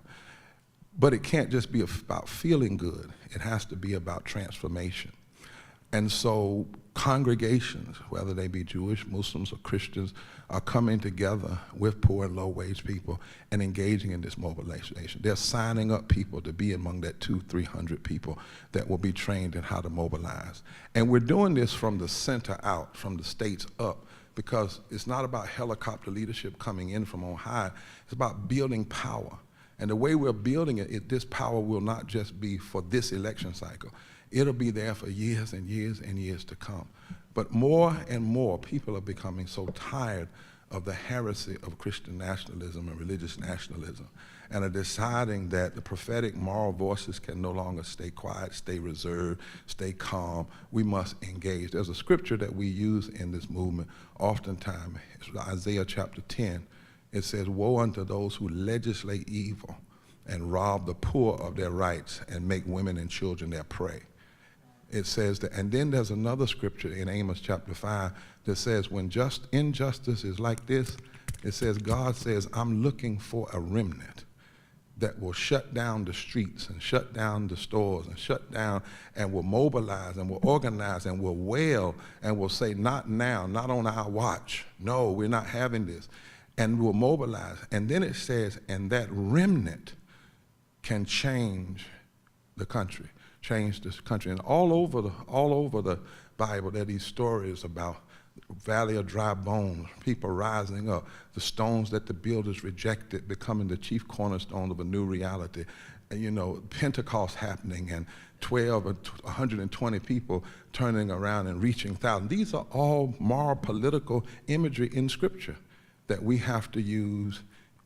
A: But it can't just be about feeling good. It has to be about transformation. And so congregations, whether they be Jewish, Muslims, or Christians, are coming together with poor and low-wage people and engaging in this mobilization. They're signing up people to be among that 200-300 people that will be trained in how to mobilize. And we're doing this from the center out, from the states up, because it's not about helicopter leadership coming in from on high. It's about building power. And the way we're building it, this power will not just be for this election cycle. It'll be there for years and years and years to come. But more and more people are becoming so tired of the heresy of Christian nationalism and religious nationalism, and are deciding that the prophetic moral voices can no longer stay quiet, stay reserved, stay calm. We must engage. There's a scripture that we use in this movement oftentimes. It's Isaiah chapter 10. It says, woe unto those who legislate evil and rob the poor of their rights and make women and children their prey. It says that, and then there's another scripture in Amos chapter 5 that says, when injustice is like this, it says, God says, I'm looking for a remnant that will shut down the streets and shut down the stores and shut down and will mobilize and will organize and will wail and will say, not now, not on our watch. No, we're not having this. And will mobilize. And then it says, and that remnant can change the country. Change this country. And all over the Bible, there are these stories about valley of dry bones, people rising up, the stones that the builders rejected becoming the chief cornerstone of a new reality. And, you know, Pentecost happening and 12 or 120 people turning around and reaching thousands. These are all moral political imagery in Scripture that we have to use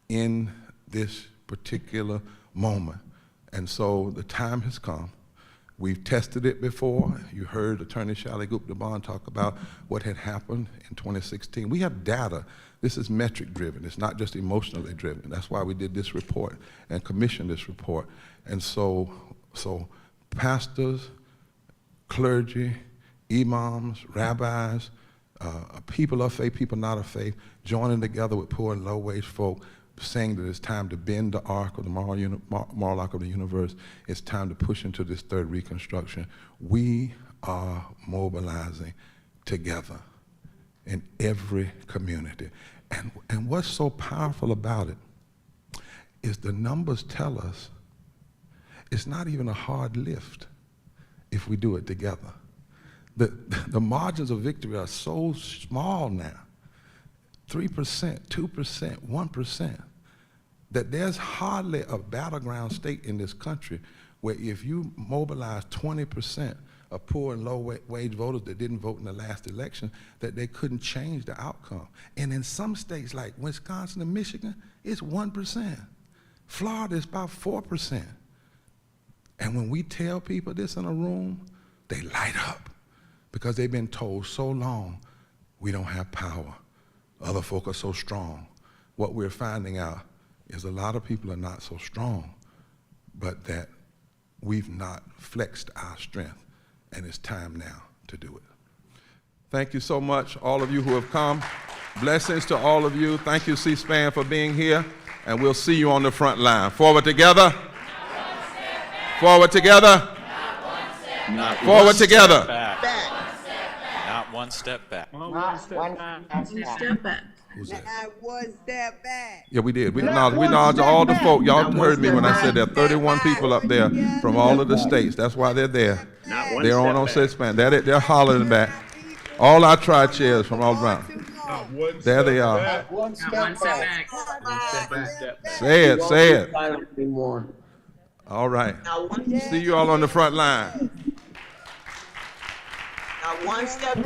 A: in this particular moment. And so the time has come. We've tested it before. You heard Attorney Shali Gupta-Bond talk about what had happened in 2016. We have data. This is metric driven. It's not just emotionally driven. That's why we did this report and commissioned this report. And so pastors, clergy, imams, rabbis, people of faith, people not of faith, joining together with poor and low-wage folk, saying that it's time to bend the arc of the moral arc of the universe. It's time to push into this third reconstruction. We are mobilizing together in every community. And what's so powerful about it is the numbers tell us it's not even a hard lift if we do it together. The margins of victory are so small now, 3%, 2%, 1%, that there's hardly a battleground state in this country where if you mobilize 20% of poor and low-wage voters that didn't vote in the last election, that they couldn't change the outcome. And in some states like Wisconsin and Michigan, it's 1%. Florida is about 4%. And when we tell people this in a room, they light up because they've been told so long, we don't have power. Other folk are so strong. What we're finding out is a lot of people are not so strong, but that we've not flexed our strength, and it's time now to do it. Thank you so much, all of you who have come. Blessings to all of you. Thank you, C-SPAN, for being here, and we'll see you on the front line. Forward together. Forward together. Forward together.
V: Not
B: one step back.
V: Not one step back.
A: Who's that?
V: Not one step back.
A: Yeah, we did. We acknowledge all the folk. Y'all heard me when I said there are 31 people up there from all of the states. That's why they're there. They're on no such span. They're hollering back. All our tri-chairs from all around. There they are.
V: One step back.
A: Say it. All right. See you all on the front line.
V: Not one step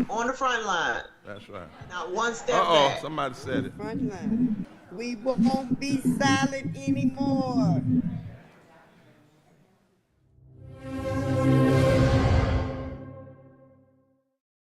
V: on the front line.
A: That's right.
V: Not one step back.
A: Somebody said it.
V: Front line. We won't be silent anymore.